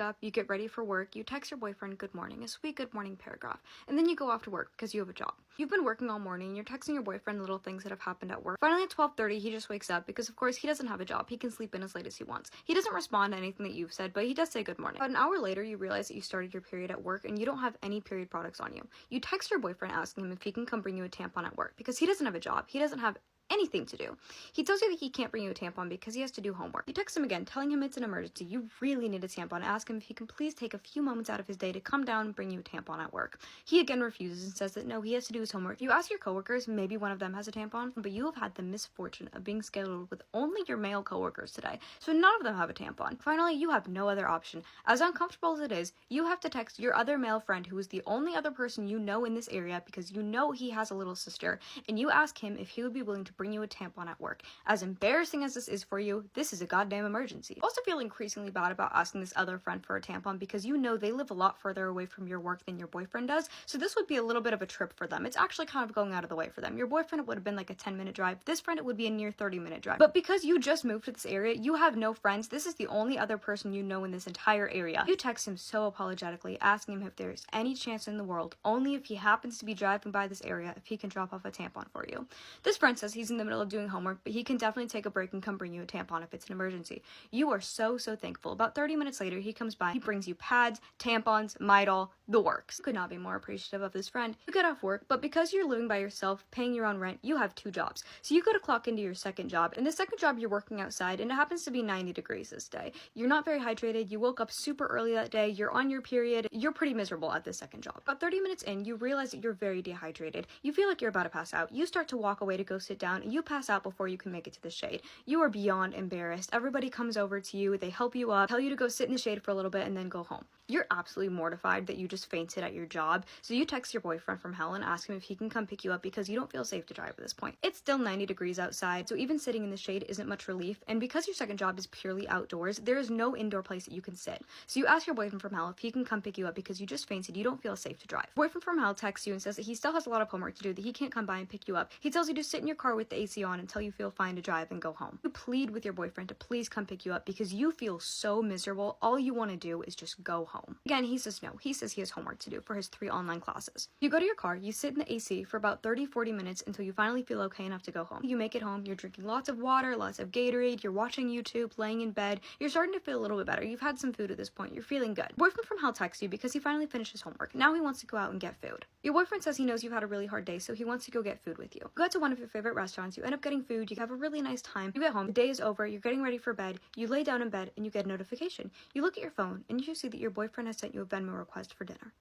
up, you get ready for work, you text your boyfriend good morning, a sweet good morning paragraph, and then you go off to work because you have a job. You've been working all morning, and you're texting your boyfriend little things that have happened at work. Finally at 12:30, he just wakes up because of course he doesn't have a job. He can sleep in as late as he wants. He doesn't respond to anything that you've said, but he does say good morning. About an hour later, you realize that you started your period at work and you don't have any period products on you. You text your boyfriend asking him if he can come bring you a tampon at work because he doesn't have a job. He doesn't have anything to do. He tells you that he can't bring you a tampon because he has to do homework. You text him again, telling him it's an emergency. You really need a tampon. Ask him if he can please take a few moments out of his day to come down and bring you a tampon at work. He again refuses and says that no, he has to do his homework. You ask your coworkers, maybe one of them has a tampon, but you have had the misfortune of being scheduled with only your male coworkers today, so none of them have a tampon. Finally, you have no other option. As uncomfortable as it is, you have to text your other male friend, who is the only other person you know in this area because you know he has a little sister, and you ask him if he would be willing to bring you a tampon at work. As embarrassing as this is for you, this is a goddamn emergency. You also feel increasingly bad about asking this other friend for a tampon because you know they live a lot further away from your work than your boyfriend does, so this would be a little bit of a trip for them. It's actually kind of going out of the way for them. Your boyfriend, it would have been like a 10-minute drive. This friend, it would be a near 30-minute drive. But because you just moved to this area, you have no friends. This is the only other person you know in this entire area. You text him so apologetically, asking him if there's any chance in the world, only if he happens to be driving by this area, if he can drop off a tampon for you. This friend says he's in the middle of doing homework, but he can definitely take a break and come bring you a tampon if it's an emergency. You are so thankful. About 30 minutes later, he comes by. He brings you pads, tampons, Midol, the works. You could not be more appreciative of this friend. You get off work, but because you're living by yourself, paying your own rent, you have 2 jobs. So you go to clock into your second job. In the second job, you're working outside, and it happens to be 90 degrees this day. You're not very hydrated. You woke up super early that day. You're on your period. You're pretty miserable at this second job. About 30 minutes in, you realize that you're very dehydrated. You feel like you're about to pass out. You start to walk away to go sit down, and you pass out before you can make it to the shade. You are beyond embarrassed. Everybody comes over to you, they help you up, tell you to go sit in the shade for a little bit and then go home. You're absolutely mortified that you just fainted at your job, so you text your boyfriend from hell and ask him if he can come pick you up because you don't feel safe to drive at this point. It's still 90 degrees outside, so even sitting in the shade isn't much relief, and because your second job is purely outdoors, there is no indoor place that you can sit. So you ask your boyfriend from hell if he can come pick you up because you just fainted, you don't feel safe to drive. Boyfriend from hell texts you and says that he still has a lot of homework to do, that he can't come by and pick you up. He tells you to sit in your car with the AC on until you feel fine to drive and go home. You plead with your boyfriend to please come pick you up because you feel so miserable. All you want to do is just go home. Again, he says no. He says he has homework to do for his 3 online classes. You go to your car, you sit in the AC for about 30-40 minutes until you finally feel okay enough to go home. You make it home, you're drinking lots of water, lots of Gatorade, you're watching YouTube, laying in bed, you're starting to feel a little bit better. You've had some food at this point, you're feeling good. Boyfriend from hell texts you because he finally finished his homework. Now he wants to go out and get food. Your boyfriend says he knows you've had a really hard day, so he wants to go get food with you. You go to one of your favorite restaurants, you end up getting food, you have a really nice time, you get home, the day is over, you're getting ready for bed, you lay down in bed, and you get a notification. You look at your phone, and you see that your boyfriend has sent you a Venmo request for dinner.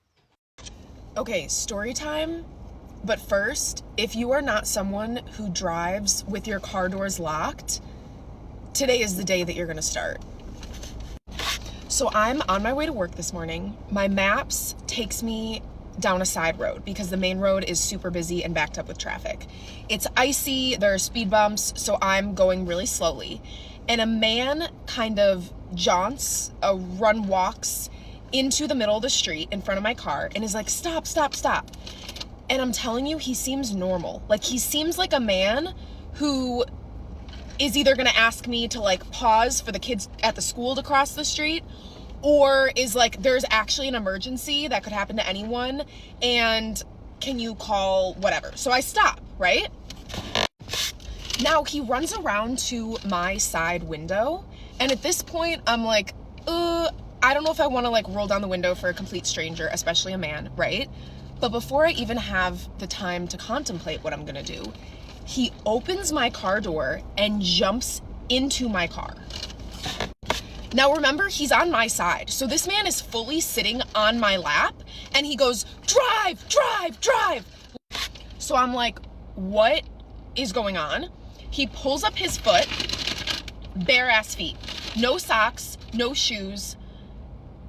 Okay, story time. But first, if you are not someone who drives with your car doors locked, today is the day that you're gonna start. So I'm on my way to work this morning. My maps takes me down a side road because the main road is super busy and backed up with traffic. It's icy, there are speed bumps, so I'm going really slowly. And a man kind of walks into the middle of the street in front of my car and is like, stop. And I'm telling you, he seems normal. Like, he seems like a man who is either gonna ask me to like pause for the kids at the school to cross the street, or is like, there's actually an emergency that could happen to anyone and can you call whatever. So I stop, right? Now he runs around to my side window, and at this point I'm like, I don't know if I want to like roll down the window for a complete stranger, especially a man, right? But before I even have the time to contemplate what I'm gonna do, he opens my car door and jumps into my car. Now remember, he's on my side, so this man is fully sitting on my lap, and he goes, drive. So I'm like, what is going on? He pulls up his foot, bare ass feet, no socks, no shoes.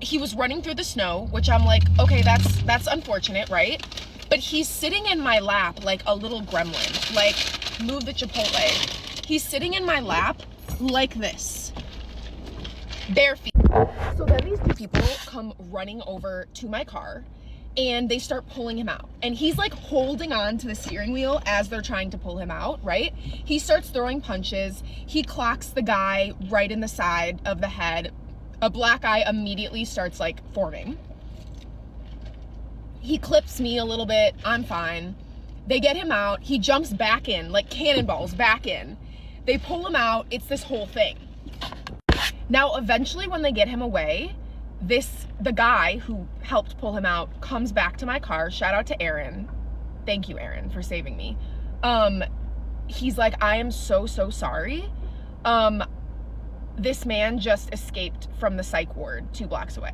He was running through the snow, which I'm like, okay, that's unfortunate, right? But he's sitting in my lap like a little gremlin, like move the Chipotle. He's sitting in my lap like this, bare feet. So then these 2 people come running over to my car and they start pulling him out. And he's like holding on to the steering wheel as they're trying to pull him out, right? He starts throwing punches. He clocks the guy right in the side of the head. a black eye immediately starts like forming. He clips me a little bit. I'm fine. They get him out. He jumps back in, like cannonballs back in. They pull him out. It's this whole thing. Now, eventually when they get him away, the guy who helped pull him out comes back to my car. Shout out to Aaron. Thank you, Aaron, for saving me. He's like, I am so sorry. This man just escaped from the psych ward 2 blocks away.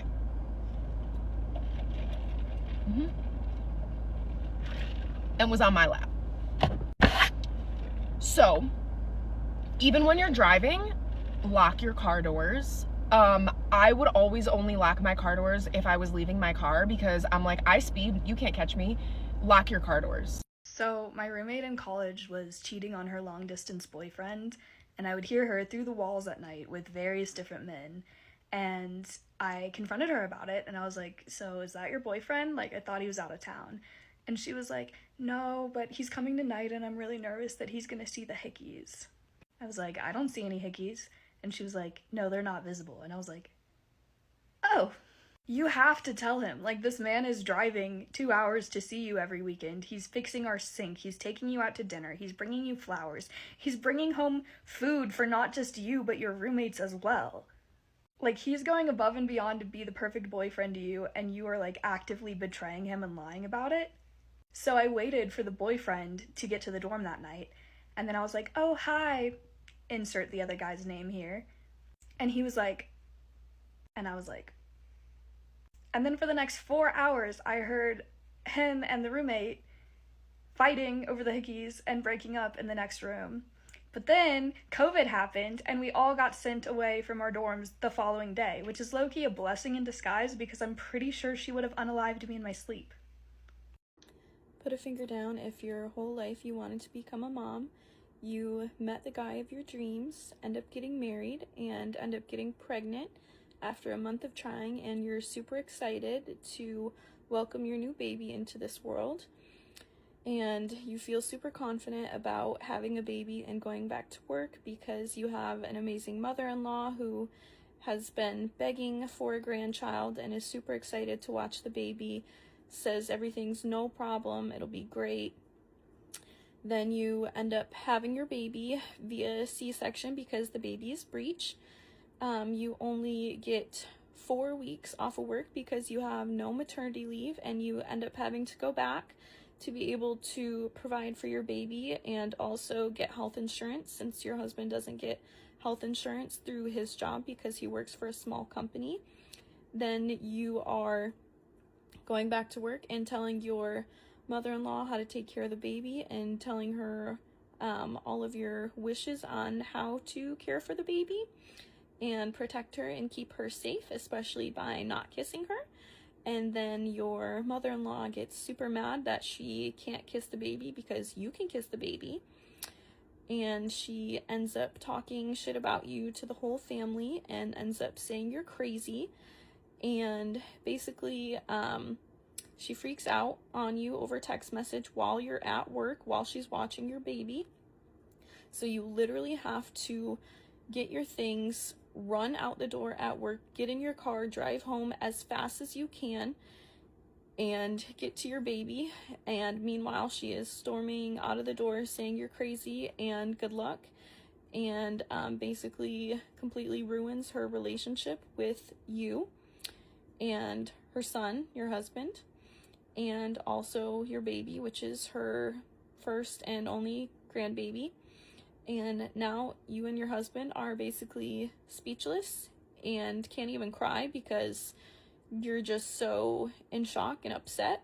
And was on my lap. So, even when you're driving, lock your car doors. I would always only lock my car doors if I was leaving my car, because I'm like, I speed, you can't catch me. Lock your car doors. So my roommate in college was cheating on her long-distance boyfriend, and I would hear her through the walls at night with various different men, and I confronted her about it, and I was like, so is that your boyfriend? Like, I thought he was out of town. And she was like, no, but he's coming tonight, and I'm really nervous that he's gonna see the hickeys. I was like, I don't see any hickeys. And she was like, no, they're not visible. And I was like, oh, you have to tell him. Like, this man is driving 2 hours to see you every weekend. He's fixing our sink. He's taking you out to dinner. He's bringing you flowers. He's bringing home food for not just you, but your roommates as well. Like, he's going above and beyond to be the perfect boyfriend to you, and you are, like, actively betraying him and lying about it. So I waited for the boyfriend to get to the dorm that night, and then I was like, oh, hi, insert the other guy's name here. And he was like, and I was like, and then for the next 4 hours, I heard him and the roommate fighting over the hickeys and breaking up in the next room. But then COVID happened, and we all got sent away from our dorms the following day, which is low-key a blessing in disguise, because I'm pretty sure she would have unalived me in my sleep. Put a finger down if your whole life you wanted to become a mom, you met the guy of your dreams, end up getting married, and end up getting pregnant after a month of trying, and you're super excited to welcome your new baby into this world, and you feel super confident about having a baby and going back to work because you have an amazing mother-in-law who has been begging for a grandchild and is super excited to watch the baby, says everything's no problem, it'll be great. Then you end up having your baby via C-section because the baby is breech. You only get 4 weeks off of work because you have no maternity leave, and you end up having to go back to be able to provide for your baby and also get health insurance, since your husband doesn't get health insurance through his job because he works for a small company. Then you are going back to work and telling your mother-in-law how to take care of the baby and telling her all of your wishes on how to care for the baby and protect her and keep her safe, especially by not kissing her. And then your mother-in-law gets super mad that she can't kiss the baby because you can kiss the baby. And she ends up talking shit about you to the whole family and ends up saying you're crazy. And basically, she freaks out on you over text message while you're at work, while she's watching your baby. So you literally have to get your things, run out the door at work, get in your car, drive home as fast as you can, and get to your baby. And meanwhile, she is storming out of the door saying you're crazy and good luck, and basically completely ruins her relationship with you and her son, your husband, and also your baby, which is her first and only grandbaby. And now you and your husband are basically speechless and can't even cry because you're just so in shock and upset.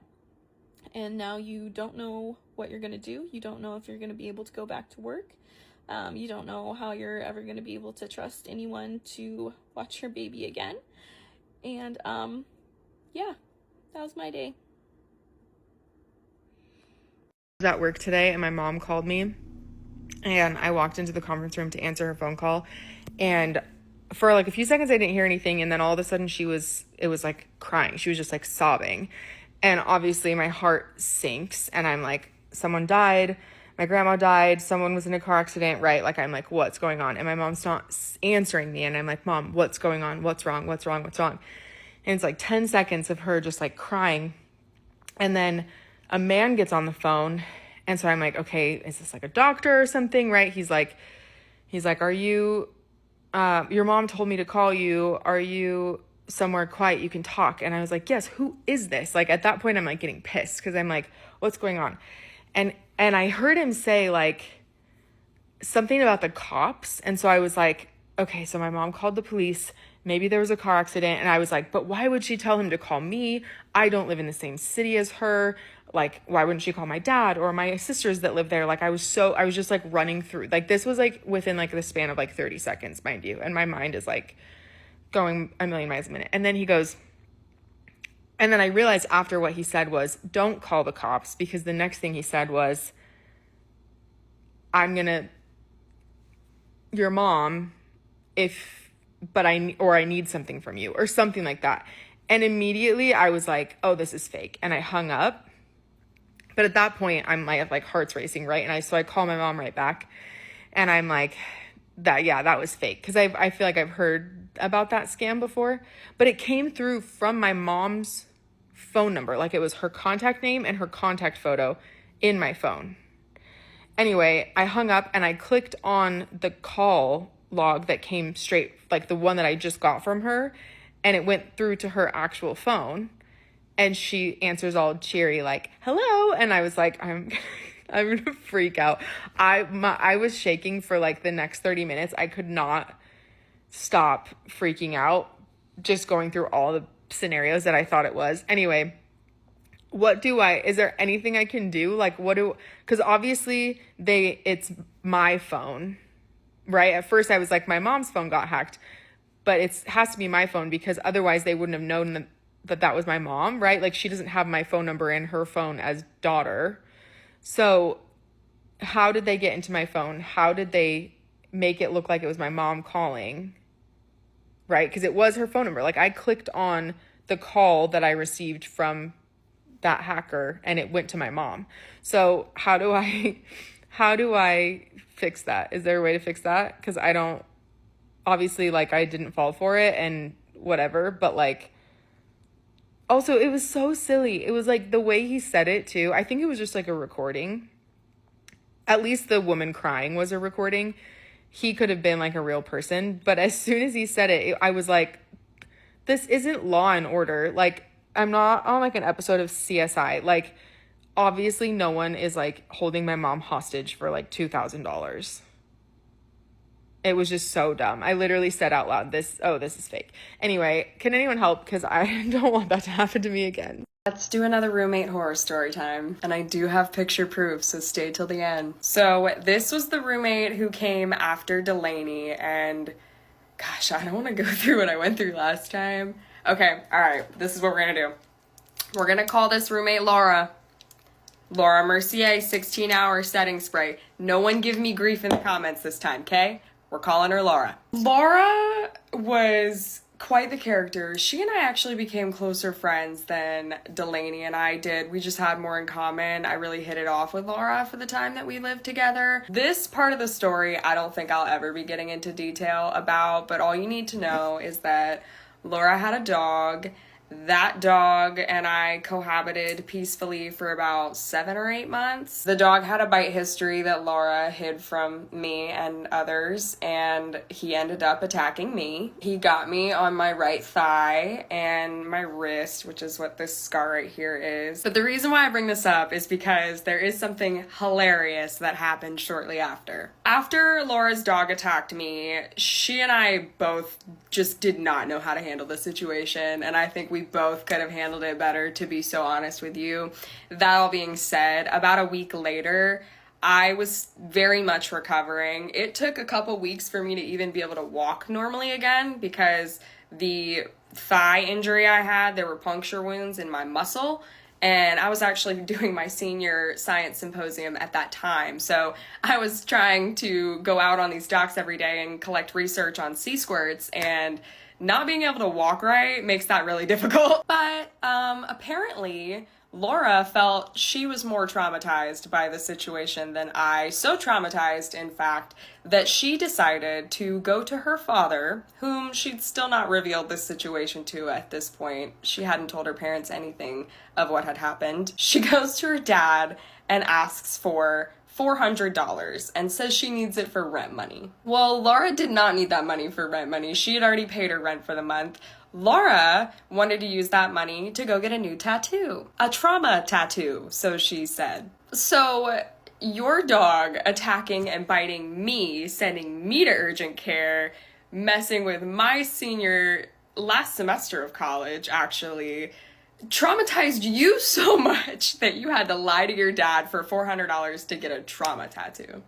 And now you don't know what you're going to do. You don't know if you're going to be able to go back to work. You don't know how you're ever going to be able to trust anyone to watch your baby again. And yeah, that was my day. I was at work today and my mom called me, and I walked into the conference room to answer her phone call, and for like a few seconds I didn't hear anything, and then all of a sudden it was like crying. She was just like sobbing, and obviously my heart sinks, and I'm like, someone died. my grandma died, someone was in a car accident, right? Like, I'm like, what's going on? And my mom's not answering me. And I'm like, Mom, what's going on? What's wrong? What's wrong? What's wrong? And it's like 10 seconds of her just like crying. And then a man gets on the phone. And so I'm like, okay, is this like a doctor or something, right? He's like, are you, your mom told me to call you. Are you somewhere quiet you can talk? And I was like, yes, who is this? Like, at that point, I'm like getting pissed because I'm like, what's going on? And I heard him say like something about the cops. And so I was like, okay, so my mom called the police. Maybe there was a car accident. And I was like, but why would she tell him to call me? I don't live in the same city as her. Like, why wouldn't she call my dad or my sisters that live there? Like, I was just like running through, like, this was like within like the span of like 30 seconds, mind you. And my mind is like going a million miles a minute. And then he goes, and then I realized after what he said was, don't call the cops, because the next thing he said was, your mom, I need something from you or something like that. And immediately I was like, oh, this is fake. And I hung up. But at that point, my like heart's racing, right? And so I call my mom right back, and I'm like, that was fake. Because I feel like I've heard about that scam before, but it came through from my mom's phone number. Like, it was her contact name and her contact photo in my phone. Anyway, I hung up and I clicked on the call log that came straight, like the one that I just got from her, and it went through to her actual phone. And she answers all cheery, like, hello. And I was like, I'm going to freak out. I was shaking for like the next 30 minutes. I could not stop freaking out, just going through all the scenarios that I thought it was. Anyway, is there anything I can do? Like, because obviously it's my phone, right? At first I was like, my mom's phone got hacked, but it has to be my phone, because otherwise they wouldn't have known that was my mom, right? Like, she doesn't have my phone number in her phone as daughter. So how did they get into my phone? How did they make it look like it was my mom calling, right? Because it was her phone number. Like, I clicked on the call that I received from that hacker and it went to my mom. So how do I fix that? Is there a way to fix that? Because I don't, obviously, like, I didn't fall for it and whatever, but like, also, it was so silly. It was like the way he said it too. I think it was just like a recording. At least the woman crying was a recording. He could have been like a real person. But as soon as he said it, I was like, this isn't Law and Order. Like, I'm not on like an episode of CSI. Like, obviously no one is like holding my mom hostage for like $2,000. It was just so dumb. I literally said out loud, this is fake. Anyway, can anyone help? Because I don't want that to happen to me again. Let's do another roommate horror story time. And I do have picture proof, so stay till the end. So this was the roommate who came after Delaney, and gosh, I don't want to go through what I went through last time. Okay, all right, this is what we're gonna do. We're gonna call this roommate Laura. Laura Mercier, 16-hour setting spray. No one give me grief in the comments this time, okay? We're calling her Laura. Laura was quite the character. She and I actually became closer friends than Delaney and I did. We just had more in common. I really hit it off with Laura for the time that we lived together. This part of the story, I don't think I'll ever be getting into detail about, but all you need to know is that Laura had a dog. That dog and I cohabited peacefully for about 7 or 8 months. The dog had a bite history that Laura hid from me and others, and he ended up attacking me. He got me on my right thigh and my wrist, which is what this scar right here is. But the reason why I bring this up is because there is something hilarious that happened shortly after. After Laura's dog attacked me, she and I both just did not know how to handle the situation, and I think we both could have handled it better, to be so honest with you. That all being said, about a week later, I was very much recovering. It took a couple weeks for me to even be able to walk normally again, because the thigh injury I had, there were puncture wounds in my muscle, and I was actually doing my senior science symposium at that time. So I was trying to go out on these docks every day and collect research on sea squirts, and not being able to walk right makes that really difficult. But apparently Laura felt she was more traumatized by the situation than I. So traumatized, in fact, that she decided to go to her father, whom she'd still not revealed this situation to at this point. She hadn't told her parents anything of what had happened. She goes to her dad and asks for $400 and says she needs it for rent money. Well, Laura did not need that money for rent money. She had already paid her rent for the month. Laura wanted to use that money to go get a new tattoo. A trauma tattoo, so she said. So your dog attacking and biting me, sending me to urgent care, messing with my senior last semester of college, actually, traumatized you so much that you had to lie to your dad for $400 to get a trauma tattoo.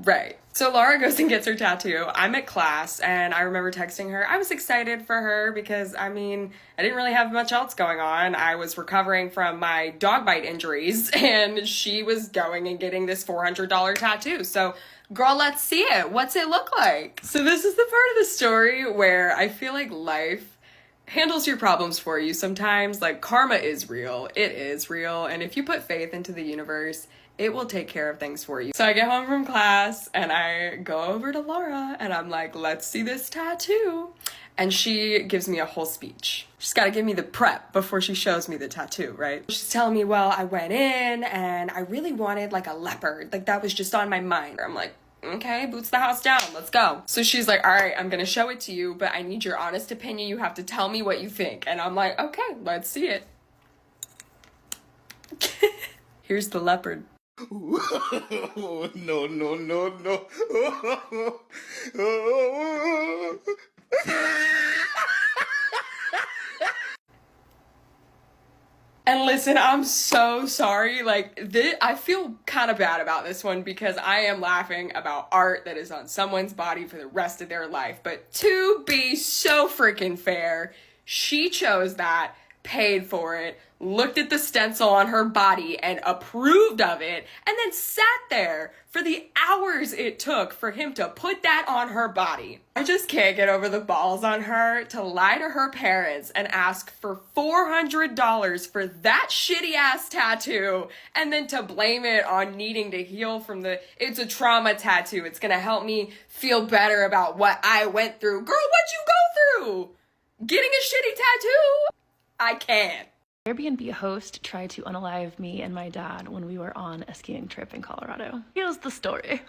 Right. So Laura goes and gets her tattoo. I'm at class and I remember texting her. I was excited for her because, I didn't really have much else going on. I was recovering from my dog bite injuries and she was going and getting this $400 tattoo. So, girl, let's see it. What's it look like? So this is the part of the story where I feel like life handles your problems for you sometimes. Like, karma is real. It is real. And if you put faith into the universe, it will take care of things for you. So I get home from class and I go over to Laura and I'm like, let's see this tattoo. And she gives me a whole speech. She's got to give me the prep before she shows me the tattoo, right? She's telling me, well, I went in and I really wanted like a leopard. Like, that was just on my mind. I'm like, okay, boots the house down, let's go. So she's like, all right, I'm gonna show it to you, but I need your honest opinion. You have to tell me what you think. And I'm like, okay, let's see it. Here's the leopard. No, no, no, no. And listen, I'm so sorry. Like, I feel kind of bad about this one because I am laughing about art that is on someone's body for the rest of their life. But to be so freaking fair, she chose that, paid for it, looked at the stencil on her body and approved of it, and then sat there for the hours it took for him to put that on her body. I just can't get over the balls on her to lie to her parents and ask for $400 for that shitty ass tattoo and then to blame it on needing to heal from it's a trauma tattoo. It's gonna help me feel better about what I went through. Girl, what'd you go through? Getting a shitty tattoo? I can't. Airbnb host tried to unalive me and my dad when we were on a skiing trip in Colorado. Here's the story.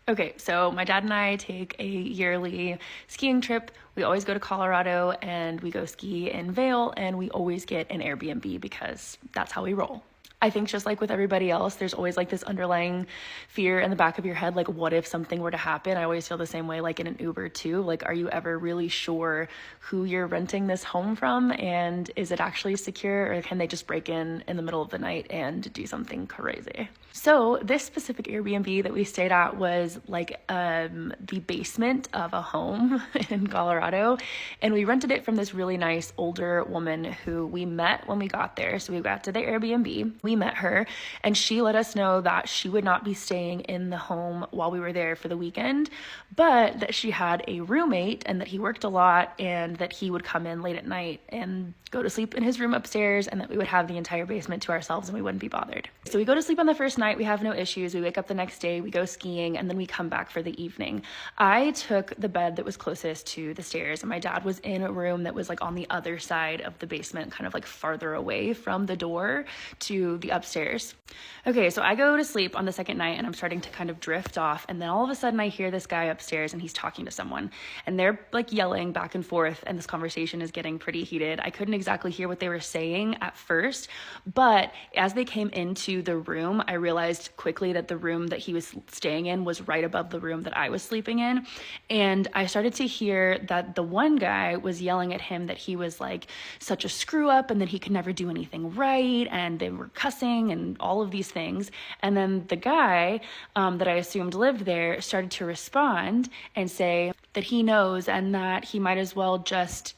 Okay, so my dad and I take a yearly skiing trip. We always go to Colorado and we go ski in Vail, and we always get an Airbnb because that's how we roll. I think just like with everybody else, there's always like this underlying fear in the back of your head, like what if something were to happen? I always feel the same way, like in an Uber too. Like, are you ever really sure who you're renting this home from, and is it actually secure, or can they just break in the middle of the night and do something crazy? So this specific Airbnb that we stayed at was like the basement of a home in Colorado, and we rented it from this really nice older woman who we met when we got there. So we got to the Airbnb, we met her, and she let us know that she would not be staying in the home while we were there for the weekend, but that she had a roommate and that he worked a lot and that he would come in late at night and go to sleep in his room upstairs, and that we would have the entire basement to ourselves and we wouldn't be bothered. So we go to sleep on the first night, we have no issues, we wake up the next day, we go skiing, and then we come back for the evening. I took the bed that was closest to the stairs, and my dad was in a room that was like on the other side of the basement, kind of like farther away from the door to the upstairs. Okay, so I go to sleep on the second night and I'm starting to kind of drift off, and then all of a sudden I hear this guy upstairs and he's talking to someone, and they're like yelling back and forth, and this conversation is getting pretty heated. I couldn't exactly hear what they were saying at first, but as they came into the room, I realized quickly that the room that he was staying in was right above the room that I was sleeping in. And I started to hear that the one guy was yelling at him that he was like such a screw up and that he could never do anything right, and they were cussing and all of these things. And then the guy that I assumed lived there started to respond and say that he knows and that he might as well just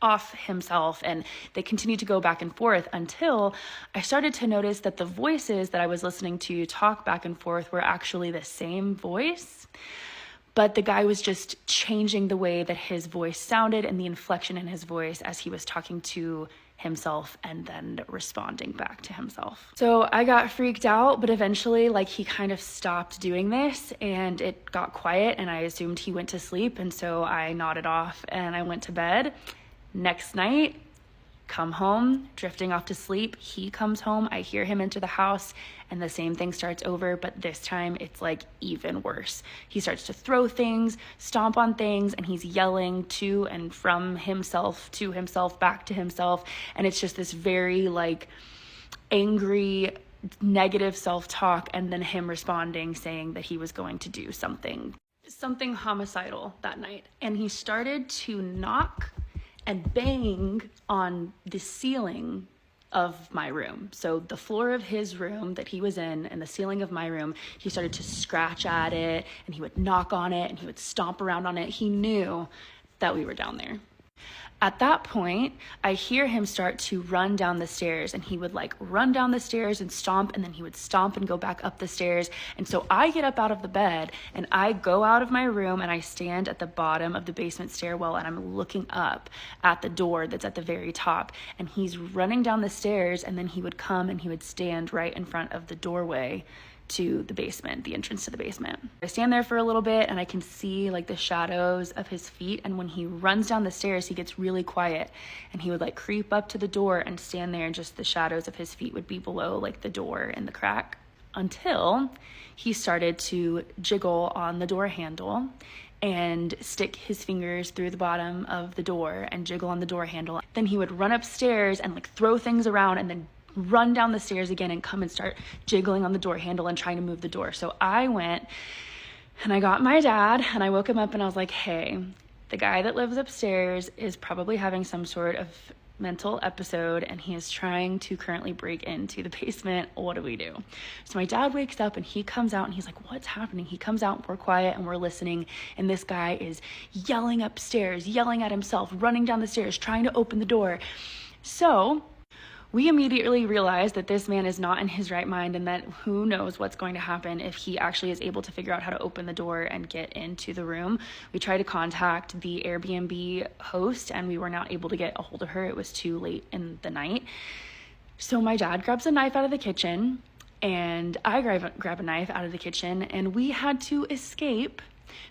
off himself, and they continued to go back and forth until I started to notice that the voices that I was listening to talk back and forth were actually the same voice, but the guy was just changing the way that his voice sounded and the inflection in his voice as he was talking to himself and then responding back to himself. So I got freaked out, but eventually he kind of stopped doing this and it got quiet and I assumed he went to sleep, and so I nodded off and I went to bed. Next night, come home, drifting off to sleep. He comes home, I hear him enter the house, and the same thing starts over, but this time it's even worse. He starts to throw things, stomp on things, and he's yelling to and from himself, to himself, back to himself, and it's just this very angry, negative self-talk, and then him responding, saying that he was going to do something homicidal that night. And he started to knock and bang on the ceiling of my room. So the floor of his room that he was in and the ceiling of my room, he started to scratch at it and he would knock on it and he would stomp around on it. He knew that we were down there. At that point, I hear him start to run down the stairs, and he would run down the stairs and stomp, and then he would stomp and go back up the stairs. And so I get up out of the bed and I go out of my room and I stand at the bottom of the basement stairwell and I'm looking up at the door that's at the very top, and he's running down the stairs, and then he would come and he would stand right in front of the doorway to the basement, the entrance to the basement. I stand there for a little bit and I can see the shadows of his feet, and when he runs down the stairs he gets really quiet and he would creep up to the door and stand there, and just the shadows of his feet would be below the door in the crack, until he started to jiggle on the door handle and stick his fingers through the bottom of the door and jiggle on the door handle. Then he would run upstairs and throw things around and then run down the stairs again and come and start jiggling on the door handle and trying to move the door. So I went and I got my dad and I woke him up and I was like, hey, the guy that lives upstairs is probably having some sort of mental episode and he is trying to currently break into the basement. What do we do? So my dad wakes up and he comes out and he's like, what's happening? He comes out, we're quiet and we're listening, and this guy is yelling upstairs, yelling at himself, running down the stairs, trying to open the door. So we immediately realized that this man is not in his right mind, and that who knows what's going to happen if he actually is able to figure out how to open the door and get into the room. We tried to contact the Airbnb host and we were not able to get a hold of her. It was too late in the night. So my dad grabs a knife out of the kitchen and I grab a knife out of the kitchen, and we had to escape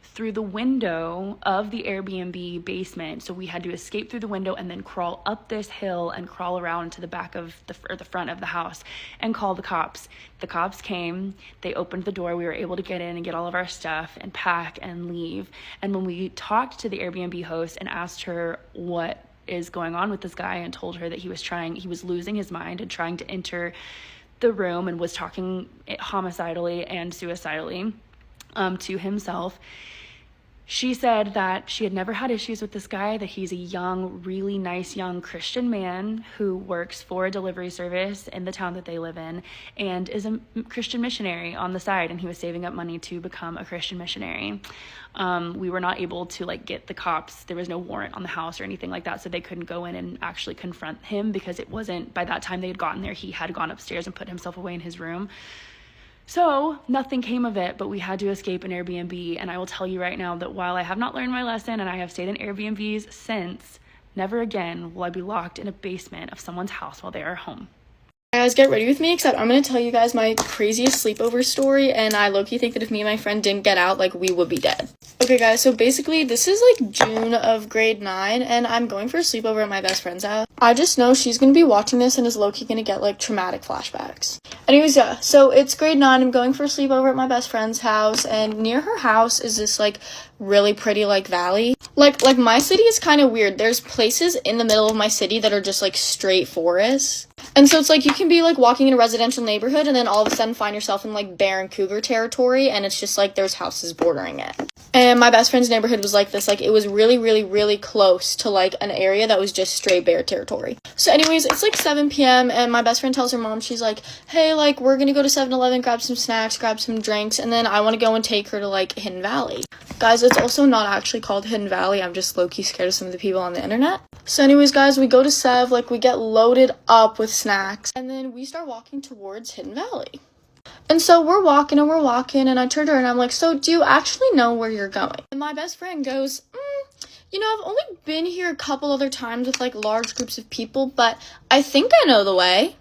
through the window of the Airbnb basement. So we had to escape through the window and then crawl up this hill and crawl around to the back of the front of the house and call the cops. The cops came, they opened the door, we were able to get in and get all of our stuff and pack and leave. And when we talked to the Airbnb host and asked her what is going on with this guy and told her that he was losing his mind and trying to enter the room and was talking homicidally and suicidally to himself, she said that she had never had issues with this guy, that he's a young, really nice young Christian man who works for a delivery service in the town that they live in and is a Christian missionary on the side, and he was saving up money to become a Christian missionary. We were not able to get the cops. There was no warrant on the house or anything like that, so they couldn't go in and actually confront him because it wasn't, by that time they had gotten there, he had gone upstairs and put himself away in his room. So nothing came of it, but we had to escape an Airbnb. And I will tell you right now that while I have not learned my lesson and I have stayed in Airbnbs since, never again will I be locked in a basement of someone's house while they are home. Guys, get ready with me, except I'm going to tell you guys my craziest sleepover story, and I low-key think that if me and my friend didn't get out, we would be dead. Okay, guys, so basically, this is, June of grade 9, and I'm going for a sleepover at my best friend's house. I just know she's going to be watching this and is low-key going to get, traumatic flashbacks. Anyways, yeah, so it's grade 9, I'm going for a sleepover at my best friend's house, and near her house is this, really pretty, valley. Like, my city is kind of weird. There's places in the middle of my city that are just, straight forest. And so it's you can be walking in a residential neighborhood and then all of a sudden find yourself in bear and cougar territory, and it's just there's houses bordering it. And my best friend's neighborhood was this, it was really, really, really close to an area that was just straight bear territory. So anyways, it's 7 p.m. and my best friend tells her mom, she's hey, we're gonna go to 7-Eleven, grab some snacks, grab some drinks, and then I want to go and take her to Hidden Valley. Guys, it's also not actually called Hidden Valley. I'm just low-key scared of some of the people on the internet. So anyways, guys, we go to Sev, we get loaded up with snacks, and then we start walking towards Hidden Valley. And so we're walking and I turned to her and I'm like, so do you actually know where you're going? And my best friend goes, I've only been here a couple other times with like large groups of people, but I think I know the way.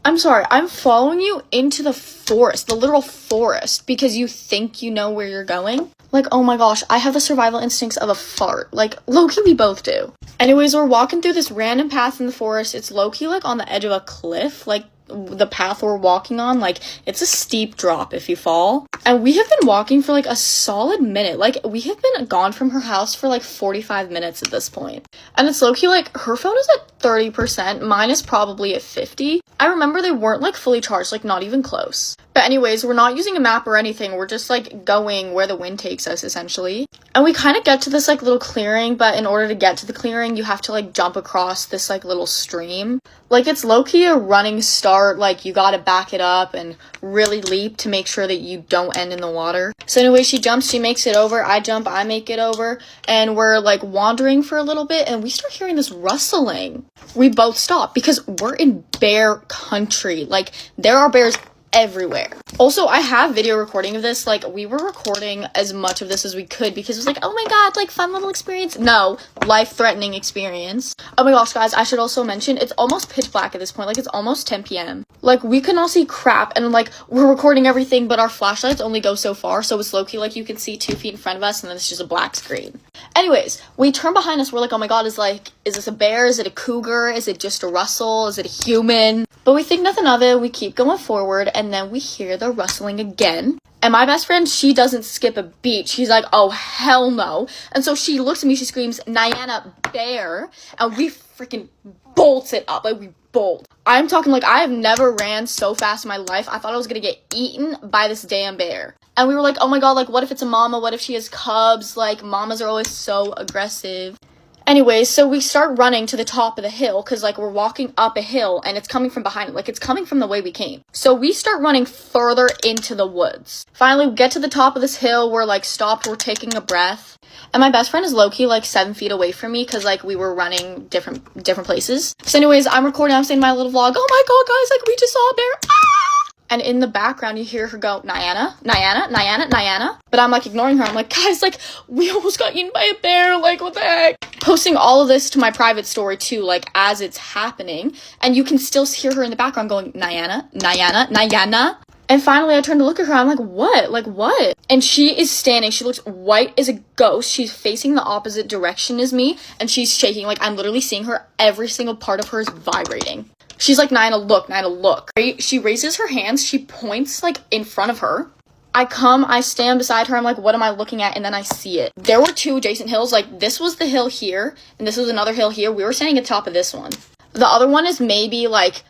I'm sorry, I'm following you into the forest, the literal forest, because you think you know where you're going? Like, oh my gosh, I have the survival instincts of a fart. Like, low-key, we both do. Anyways, we're walking through this random path in the forest. It's low-key, like, on the edge of a cliff. Like, the path we're walking on, like, it's a steep drop if you fall. And we have been walking for, like, a solid minute. Like, we have been gone from her house for, like, 45 minutes at this point. And it's low-key, like, her phone is at 30%. Mine is probably at 50. I remember they weren't, like, fully charged, like, not even close. But anyways, we're not using a map or anything. We're just, like, going where the wind takes us, essentially. And we kind of get to this, like, little clearing, but in order to get to the clearing, you have to, like, jump across this, like, little stream. Like, it's low-key a running start. Like, you gotta back it up and really leap to make sure that you don't end in the water. So anyway, she jumps, she makes it over. I jump, I make it over. And we're, like, wandering for a little bit, and we start hearing this rustling. We both stop because we're in bear country. Like, there are bears everywhere. Also, I have video recording of this. Like, we were recording as much of this as we could because it was like, oh my god, like, fun little experience. No, life-threatening experience. Oh my gosh, guys, I should also mention, it's almost pitch black at this point. Like, it's almost 10 p.m. Like, we can all see crap, and, like, we're recording everything, but our flashlights only go so far, so it's low-key, like, you can see 2 feet in front of us, and then it's just a black screen. Anyways, we turn behind us, we're like, oh my god, is this a bear? Is it a cougar? Is it just a rustle? Is it a human? But we think nothing of it, we keep going forward, and then we hear the rustling again. And my best friend, she doesn't skip a beat. She's like, oh, hell no. And so she looks at me, she screams, Niana, bear. And we freaking bolt it up. Like, we bolt. I'm talking like I have never ran so fast in my life. I thought I was gonna get eaten by this damn bear. And we were like, oh my god, like, what if it's a mama? What if she has cubs? Like, mamas are always so aggressive. Anyways, so we start running to the top of the hill because, like, we're walking up a hill and it's coming from behind it. Like, it's coming from the way we came. So we start running further into the woods. Finally, we get to the top of this hill. We're, like, stopped. We're taking a breath. And my best friend is low-key, like, 7 feet away from me because, like, we were running different places. So anyways, I'm recording. I'm saying my little vlog. Oh my god, guys, like, we just saw a bear. Ah! And in the background, you hear her go, Niana, Niana, Niana, Niana. But I'm, like, ignoring her. I'm like, guys, like, we almost got eaten by a bear. Like, what the heck? Posting all of this to my private story, too, like, as it's happening. And you can still hear her in the background going, Niana, Niana, Niana. And finally, I turn to look at her. I'm like, what? Like, what? And she is standing. She looks white as a ghost. She's facing the opposite direction as me. And she's shaking. Like, I'm literally seeing her. Every single part of her is vibrating. She's like, Niana, look, Niana, look. She raises her hands. She points, like, in front of her. I stand beside her. I'm like, what am I looking at? And then I see it. There were 2 adjacent hills. Like, this was the hill here. And this was another hill here. We were standing at the top of this one. The other one is maybe, like,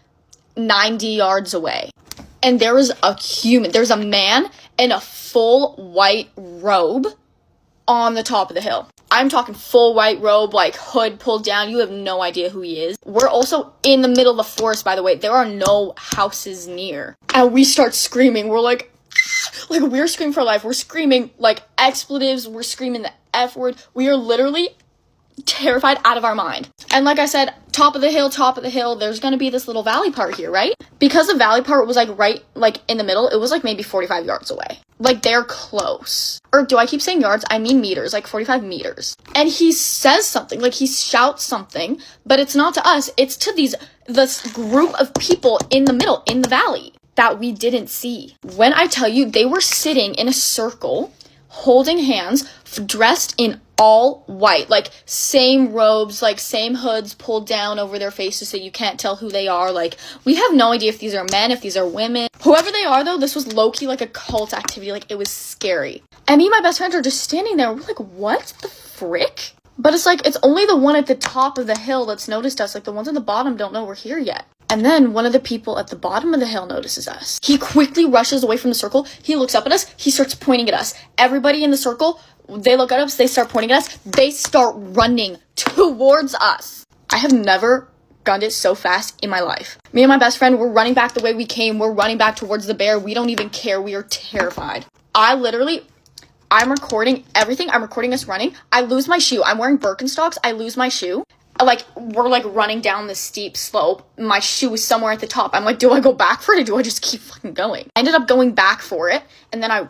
90 yards away. And there was a human. There's a man in a full white robe on the top of the hill. I'm talking full white robe, like, hood pulled down. You have no idea who he is. We're also in the middle of the forest, by the way. There are no houses near. And we start screaming. We're like, we're screaming for our life. We're screaming, like, expletives. We're screaming the F word. We are literally terrified out of our mind. And like I said, top of the hill, there's gonna be this little valley part here, right? Because the valley part was, like, right, like, in the middle, it was, like, maybe 45 yards away. Like, they're close. Or do I keep saying yards? I mean meters, like 45 meters. And he says something, like, he shouts something, but it's not to us, it's to this group of people in the middle, in the valley, that we didn't see. When I tell you, they were sitting in a circle, holding hands, dressed in all white, like, same robes, like, same hoods pulled down over their faces so you can't tell who they are. Like, we have no idea if these are men, if these are women. Whoever they are, though, this was low-key like a cult activity. Like, it was scary. And me and my best friend are just standing there. We're like, what the frick? But it's like, it's only the one at the top of the hill that's noticed us. Like, the ones at the bottom don't know we're here yet. And then one of the people at the bottom of the hill notices us. He quickly rushes away from the circle. He looks up at us. He starts pointing at us. Everybody in the circle, they look at us. They start pointing at us. They start running towards us. I have never gunned it so fast in my life. Me and my best friend, we're running back the way we came. We're running back towards the bear. We don't even care. We are terrified. I'm recording everything. I'm recording us running. I lose my shoe. I'm wearing Birkenstocks. I lose my shoe. Like, we're like running down the steep slope. My shoe was somewhere at the top. I'm like, do I go back for it or do I just keep fucking going? I ended up going back for it, and then I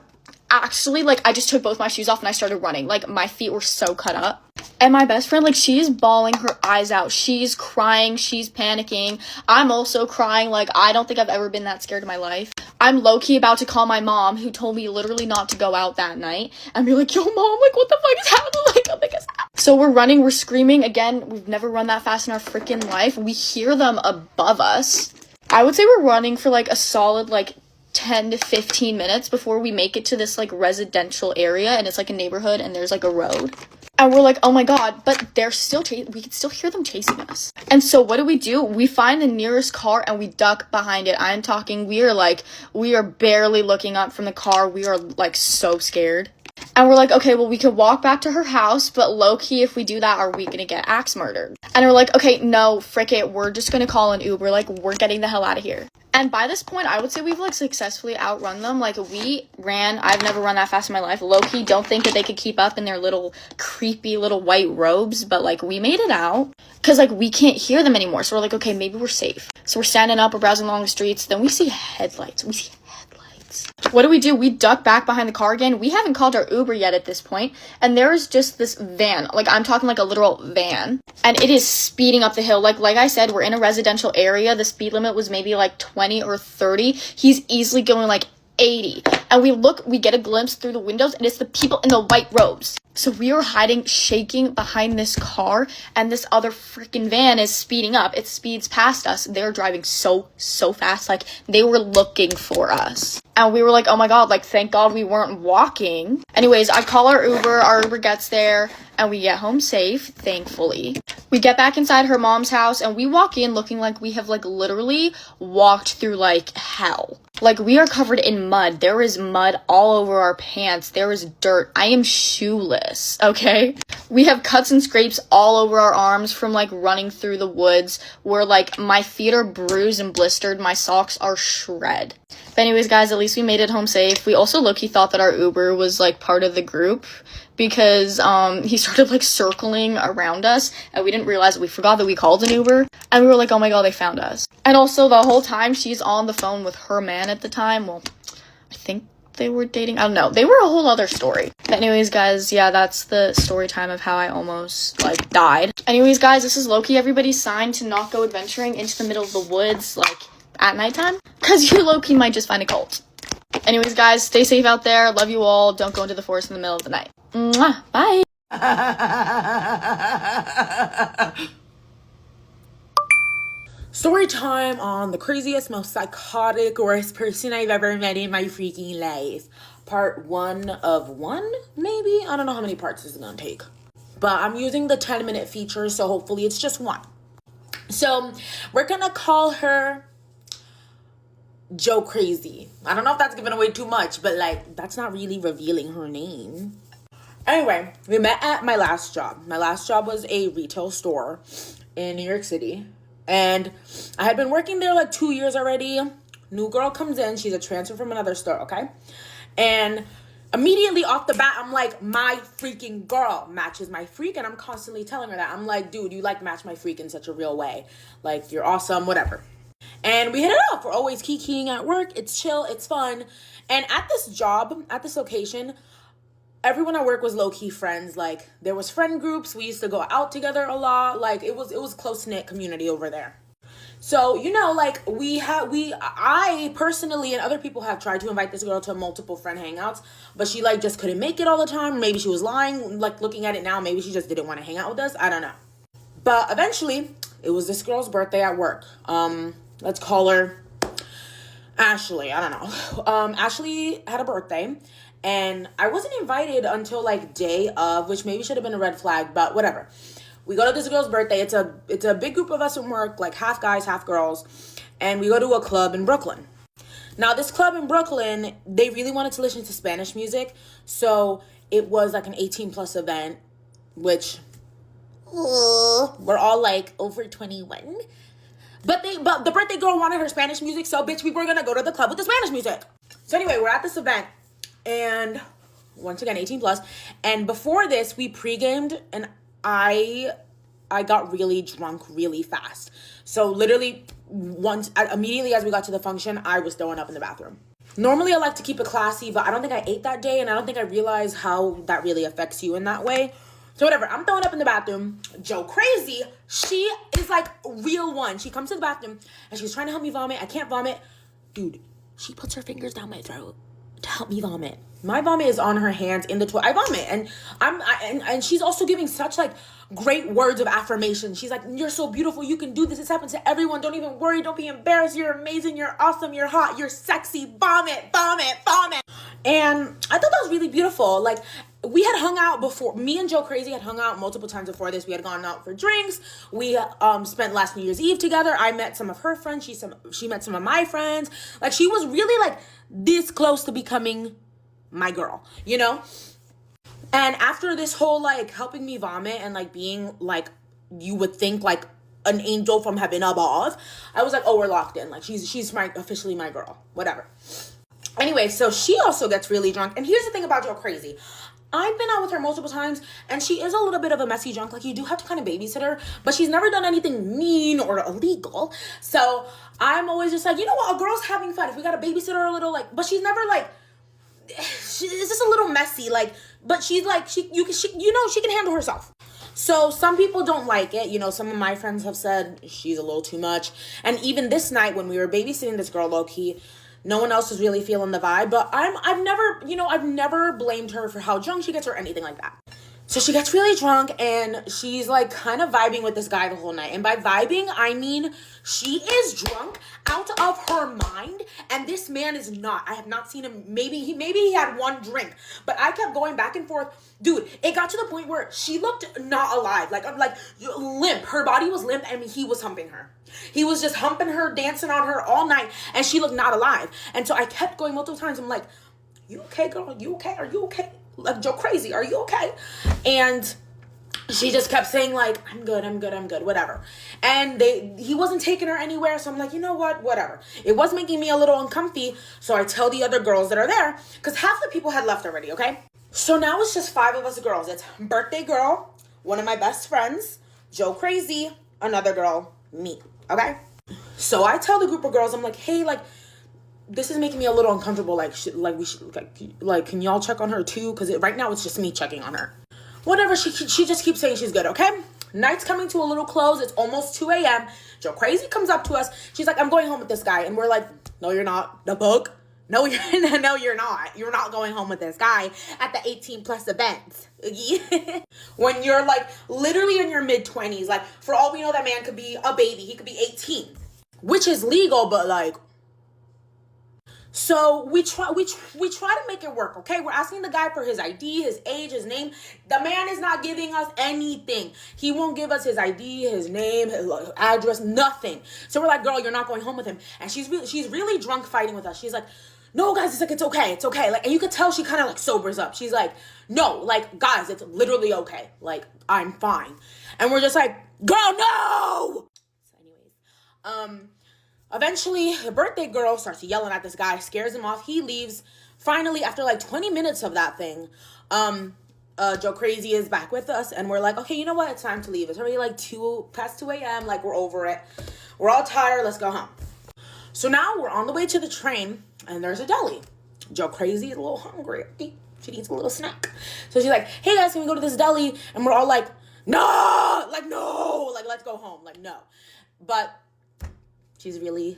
actually, like, I just took both my shoes off and I started running. Like, my feet were so cut up. And my best friend, like, she's bawling her eyes out. She's crying. She's panicking. I'm also crying. Like, I don't think I've ever been that scared in my life. I'm low-key about to call my mom, who told me literally not to go out that night, and be like, yo, mom, like, what the fuck is happening? Like, oh my God. So we're running, we're screaming. Again, we've never run that fast in our freaking life. We hear them above us. I would say we're running for, like, a solid, like, 10 to 15 minutes before we make it to this, like, residential area, and it's, like, a neighborhood, and there's, like, a road. And we're like, oh my God, but they're still, we can still hear them chasing us. And so what do? We find the nearest car and we duck behind it. I'm talking, we are barely looking up from the car. We are, like, so scared. And we're like, okay, well, we could walk back to her house, but low-key, if we do that, are we gonna get axe murdered? And we're like, okay, no, frick it, we're just gonna call an Uber, like, we're getting the hell out of here. And by this point, I would say we've, like, successfully outrun them. Like, we ran, I've never run that fast in my life. Low-key, don't think that they could keep up in their little creepy little white robes, but, like, we made it out. Because, like, we can't hear them anymore, so we're like, okay, maybe we're safe. So we're standing up, we're browsing along the streets, then we see headlights. What do? We duck back behind the car again. We haven't called our Uber yet at this point. And there is just this van. Like, I'm talking like a literal van. And it is speeding up the hill. Like I said, we're in a residential area. The speed limit was maybe like 20 or 30. He's easily going like 80. And we get a glimpse through the windows, and it's the people in the white robes. So we are hiding, shaking behind this car, and this other freaking van is speeding up. It speeds past us. They're driving so fast. Like, they were looking for us. And we were like, oh my God, like, thank God we weren't walking. Anyways, I call our Uber gets there, and we get home safe, thankfully. We get back inside her mom's house, and we walk in looking like we have, like, literally walked through, like, hell. Like, we are covered in mud. There is mud all over our pants. There is dirt. I am shoeless, okay? We have cuts and scrapes all over our arms from, like, running through the woods, where, like, my feet are bruised and blistered. My socks are shred. But anyways, guys, at least we made it home safe. We also low-key thought that our Uber was, like, part of the group, because he started, like, circling around us, and we didn't realize we forgot that we called an Uber, and we were like, oh my God, they found us. And also, the whole time, she's on the phone with her man at the time. Well, I think they were dating. I don't know. They were a whole other story. But anyways, guys, yeah, that's the story time of how I almost, like, died. Anyways, guys, this is low-key everybody's sign to not go adventuring into the middle of the woods, like, at nighttime, because you low-key might just find a cult. Anyways, guys, stay safe out there. Love you all. Don't go into the forest in the middle of the night. Mwah. Bye. Story time on the craziest, most psychotic, worst person I've ever met in my freaking life. Part 1 of 1, maybe? I don't know how many parts this is gonna take. But I'm using the 10-minute feature, so hopefully it's just one. So, we're gonna call her Joe Crazy. I don't know if that's giving away too much, but, like, that's not really revealing her name. Anyway, we met at my last job. My last job was a retail store in New York City. And I had been working there like 2 years already. New girl comes in. She's a transfer from another store, okay? And immediately off the bat, I'm like, my freaking girl matches my freak. And I'm constantly telling her that. I'm like, dude, you like match my freak in such a real way. Like, you're awesome, whatever. And we hit it off. We're always kikiing at work. It's chill. It's fun. And at this job, at this location, everyone at work was low-key friends. Like, there was friend groups. We used to go out together a lot. Like, it was close-knit community over there. So, you know, like, I personally and other people have tried to invite this girl to multiple friend hangouts, but she, like, just couldn't make it all the time. Maybe she was lying. Like, looking at it now, maybe she just didn't want to hang out with us. I don't know. But eventually, it was this girl's birthday at work. Let's call her Ashley. I don't know. Ashley had a birthday. And I wasn't invited until, like, day of, which maybe should have been a red flag, but whatever. We go to this girl's birthday. It's a big group of us from work, like half guys, half girls. And we go to a club in Brooklyn. Now, this club in Brooklyn, they really wanted to listen to Spanish music. So it was like an 18-plus event, which we're all, like, over 21. But the birthday girl wanted her Spanish music, so, bitch, we were going to go to the club with the Spanish music. So anyway, we're at this event. And once again, 18 plus. And before this, we pre-gamed, and I I got really drunk really fast. So literally immediately as we got to the function, I was throwing up in the bathroom. Normally I like to keep it classy, but I don't think I ate that day, and I don't think I realized how that really affects you in that way. So whatever, I'm throwing up in the bathroom. Joe Crazy, she is like real one. She comes to the bathroom and she's trying to help me vomit. I can't vomit. Dude, she puts her fingers down my throat to help me vomit. My vomit is on her hands in the toilet. I vomit, and and she's also giving such like great words of affirmation. She's like, "You're so beautiful. You can do this. This happens to everyone. Don't even worry. Don't be embarrassed. You're amazing. You're awesome. You're hot. You're sexy. Vomit, vomit, vomit." And I thought that was really beautiful. Like, we had hung out before. Me and Joe Crazy had hung out multiple times before this. We had gone out for drinks. We spent last New Year's Eve together. I met some of her friends. She met some of my friends. Like, she was really like this close to becoming my girl, you know? And after this whole like helping me vomit and like being like, you would think like an angel from heaven above, I was like, oh, we're locked in. Like, she's officially my girl, whatever. Anyway, so she also gets really drunk. And here's the thing about Joe Crazy. I've been out with her multiple times, and she is a little bit of a messy drunk. Like, you do have to kind of babysit her, but she's never done anything mean or illegal. So I'm always just like, you know what? A girl's having fun. If we got to babysit her a little, like, but she's never like, it's just a little messy. Like, but she's like, she can handle herself. So some people don't like it. You know, some of my friends have said she's a little too much. And even this night when we were babysitting this girl low-key, no one else was really feeling the vibe, but I've never blamed her for how drunk she gets or anything like that. So she gets really drunk and she's like kind of vibing with this guy the whole night. And by vibing, I mean she is drunk out of her mind, and this man is not. I have not seen him. Maybe he had one drink, but I kept going back and forth. Dude, it got to the point where she looked not alive, like limp. Her body was limp, and he was humping her. He was just humping her, dancing on her all night, and she looked not alive. And so I kept going multiple times. I'm like, "You okay, girl? You okay? Are you okay? Like, Joe Crazy, are you okay?" And she just kept saying like, I'm good, whatever. And he wasn't taking her anywhere, so I'm like, you know what, whatever. It was making me a little uncomfy, so I tell the other girls that are there, because half the people had left already, okay? So now it's just 5 of us girls. It's birthday girl, one of my best friends, Joe Crazy, another girl, me, okay? So I tell the group of girls, I'm like, hey, like, this is making me a little uncomfortable. Like, can y'all check on her too? Because right now it's just me checking on her. Whatever, she just keeps saying she's good, okay? Night's coming to a little close. It's almost 2 a.m. Joe Crazy comes up to us. She's like, I'm going home with this guy. And we're like, no, you're not. The book? No, you're not. You're not going home with this guy at the 18 plus event. When you're like literally in your mid-20s, like for all we know, that man could be a baby. He could be 18, which is legal, but like, so we try to make it work, okay? We're asking the guy for his ID, his age, his name. The man is not giving us anything. He won't give us his ID, his name, his address, nothing. So we're like, girl, you're not going home with him. And she's really drunk fighting with us. She's like, no, guys, it's like, it's okay. Like, and you could tell she kind of like sobers up. She's like, no, like, guys, it's literally okay. Like, I'm fine. And we're just like, girl, no! So anyways, eventually, the birthday girl starts yelling at this guy, scares him off. He leaves. Finally, after like 20 minutes of that thing, Joe Crazy is back with us, and we're like, okay, you know what? It's time to leave. It's already like past 2 a.m. Like, we're over it. We're all tired. Let's go home. So now we're on the way to the train, and there's a deli. Joe Crazy is a little hungry. She needs a little snack. So she's like, hey guys, can we go to this deli? And we're all like, no, let's go home. Like, no. But she really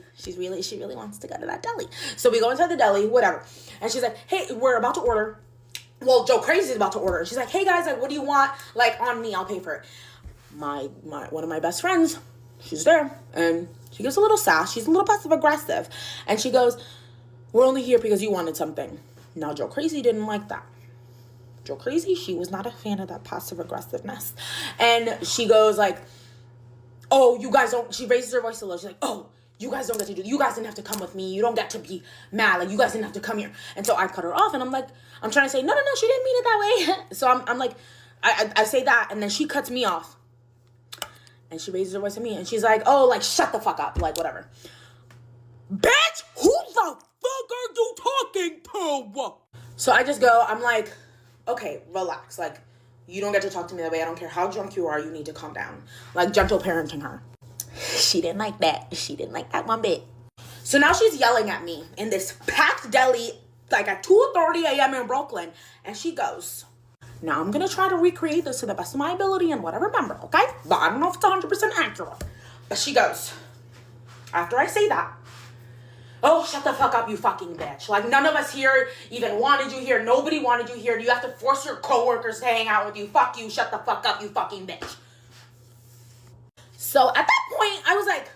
wants to go to that deli. So we go inside the deli, whatever. And she's like, hey, we're about to order. Well, Joe Crazy is about to order. She's like, hey guys, like, what do you want? Like, on me, I'll pay for it. One of my best friends, she's there, and she gives a little sass. She's a little passive aggressive. And she goes, we're only here because you wanted something. Now, Joe Crazy didn't like that. Joe Crazy, she was not a fan of that passive aggressiveness. And she goes like, oh, you guys don't, she raises her voice a little. She's like, oh, you guys don't get to do, you guys didn't have to come with me. You don't get to be mad. Like, you guys didn't have to come here. And so I cut her off, and I'm like, I'm trying to say, no, she didn't mean it that way. So I'm like, I say that, and then she cuts me off. And she raises her voice at me, and she's like, oh, like, shut the fuck up. Like, whatever. Bitch, who the fuck are you talking to? So I just go, I'm like, okay, relax. Like, You don't get to talk to me that way. I don't care how drunk you are. You need to calm down. Like, gentle parenting her. She didn't like that. She didn't like that one bit. So now she's yelling at me in this packed deli, like at 2:30 a.m. in Brooklyn. And she goes, now I'm going to try to recreate this to the best of my ability and what I remember, okay? But I don't know if it's 100% accurate. But she goes, after I say that, oh, shut the fuck up, you fucking bitch. Like, none of us here even wanted you here. Nobody wanted you here. You have to force your coworkers to hang out with you. Fuck you. Shut the fuck up, you fucking bitch. So at that point, I was like,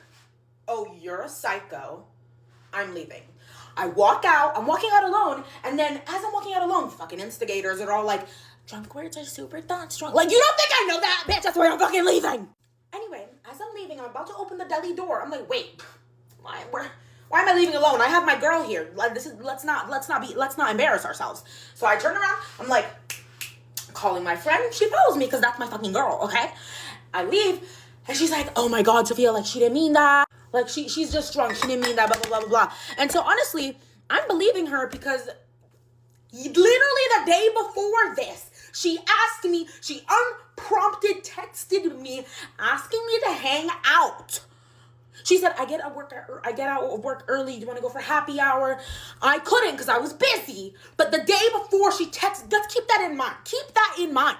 oh, you're a psycho. I'm leaving. I walk out. I'm walking out alone. And then as I'm walking out alone, fucking instigators are all like, drunk words are super thought strong. Like, you don't think I know that, bitch? That's why I'm fucking leaving. Anyway, as I'm leaving, I'm about to open the deli door. I'm like, wait, why am I leaving alone? I have my girl here. Like, let's not embarrass ourselves. So I turn around. I'm like, calling my friend. She follows me because that's my fucking girl, okay? I leave, and she's like, oh my God, Sophia, like, she didn't mean that. Like, she's just drunk. She didn't mean that, blah, blah, blah, blah, blah. And so, honestly, I'm believing her because literally the day before this, she asked me, she unprompted texted me, asking me to hang out. She said, I get out of work early. Do you want to go for happy hour? I couldn't because I was busy. But the day before she texted, let's keep that in mind. Keep that in mind.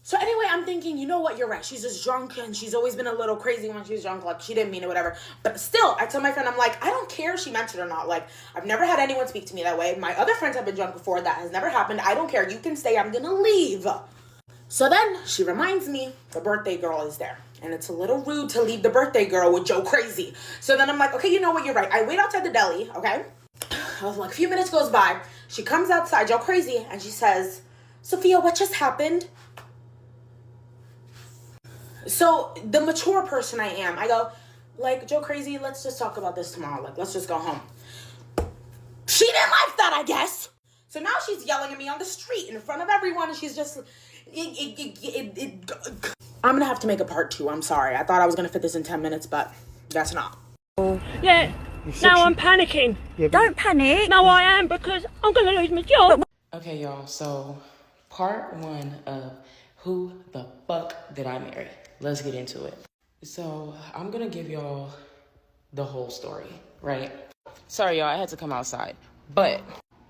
So anyway, I'm thinking, you know what? You're right. She's just drunk and she's always been a little crazy when she's drunk. Like, she didn't mean it, whatever. But still, I tell my friend, I'm like, I don't care if she meant it or not. Like, I've never had anyone speak to me that way. My other friends have been drunk before. That has never happened. I don't care. You can stay. I'm going to leave. So then she reminds me the birthday girl is there. And it's a little rude to leave the birthday girl with Joe Crazy. So then I'm like, okay, you know what? You're right. I wait outside the deli, okay? I was like, a few minutes goes by. She comes outside, Joe Crazy, and she says, Sophia, what just happened? So the mature person I am, I go, like, Joe Crazy, let's just talk about this tomorrow. Like, let's just go home. She didn't like that, I guess. So now she's yelling at me on the street in front of everyone, and she's just... I'm gonna have to make a part 2. I'm sorry. I thought I was gonna fit this in 10 minutes, but that's not. Yeah. Now I'm panicking. Yeah, don't panic. No, I am, because I'm gonna lose my job. Okay, y'all. So, part 1 of who the fuck did I marry? Let's get into it. So, I'm gonna give y'all the whole story, right? Sorry, y'all. I had to come outside. But,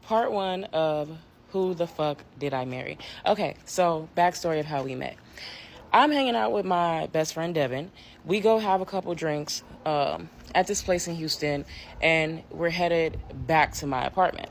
part 1 of who the fuck did I marry? Okay, so backstory of how we met. I'm hanging out with my best friend, Devin. We go have a couple drinks at this place in Houston, and we're headed back to my apartment.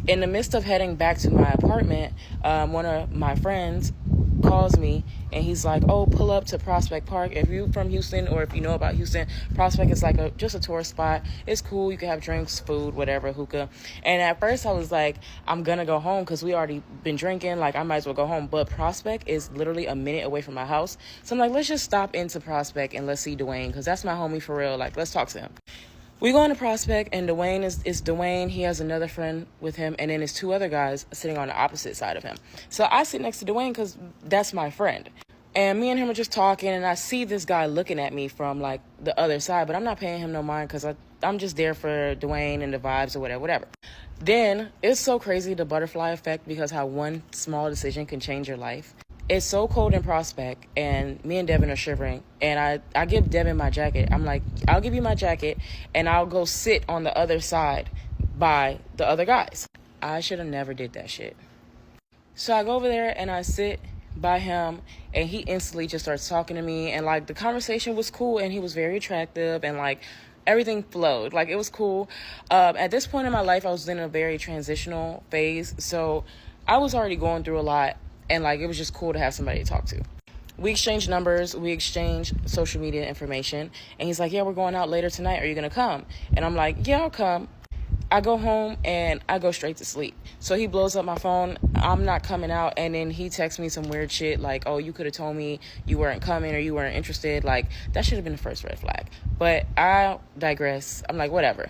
In the midst of heading back to my apartment, one of my friends calls me, and he's like, oh, pull up to Prospect Park. If you're from Houston, or if you know about Houston, Prospect is like just a tourist spot. It's cool. You can have drinks, food, whatever, hookah. And at first I was like, I'm gonna go home because we already been drinking. Like, I might as well go home. But Prospect is literally a minute away from my house. So I'm like, let's just stop into Prospect and let's see Dwayne, because that's my homie for real. Like, let's talk to him. We go into Prospect, and Dwayne is Dwayne. He has another friend with him, and then there's 2 other guys sitting on the opposite side of him. So I sit next to Dwayne because that's my friend. And me and him are just talking, and I see this guy looking at me from, like, the other side, but I'm not paying him no mind because I'm just there for Dwayne and the vibes or whatever. Then, it's so crazy, the butterfly effect, because how one small decision can change your life. It's so cold in Prospect, and me and Devin are shivering, and I give Devin my jacket. I'm like, I'll give you my jacket, and I'll go sit on the other side by the other guys. I should have never did that shit. So I go over there, and I sit by him, and he instantly just starts talking to me, and, like, the conversation was cool, and he was very attractive, and, like, everything flowed. Like, it was cool. At this point in my life, I was in a very transitional phase, so I was already going through a lot. And, like, it was just cool to have somebody to talk to. We exchanged numbers. We exchanged social media information. And he's like, yeah, we're going out later tonight. Are you going to come? And I'm like, yeah, I'll come. I go home, and I go straight to sleep. So he blows up my phone. I'm not coming out. And then he texts me some weird shit like, oh, you could have told me you weren't coming or you weren't interested. Like, that should have been the first red flag. But I digress. I'm like, whatever.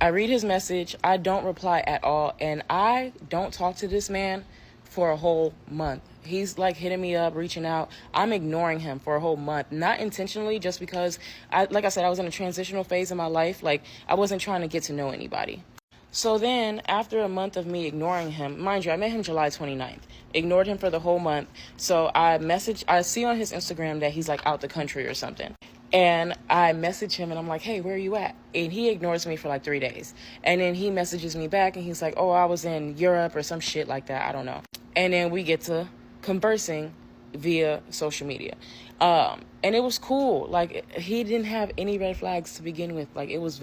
I read his message. I don't reply at all. And I don't talk to this man for a whole month. He's like hitting me up, reaching out. I'm ignoring him for a whole month, not intentionally, just because like I said, I was in a transitional phase in my life. Like, I wasn't trying to get to know anybody. So then, after a month of me ignoring him, mind you, I met him July 29th, ignored him for the whole month. So I see on his Instagram that he's like out the country or something. And I message him and I'm like, hey, where are you at? And he ignores me for like 3 days. And then he messages me back and he's like, oh, I was in Europe or some shit like that. I don't know. And then we get to conversing via social media. And it was cool. Like, he didn't have any red flags to begin with. Like, it was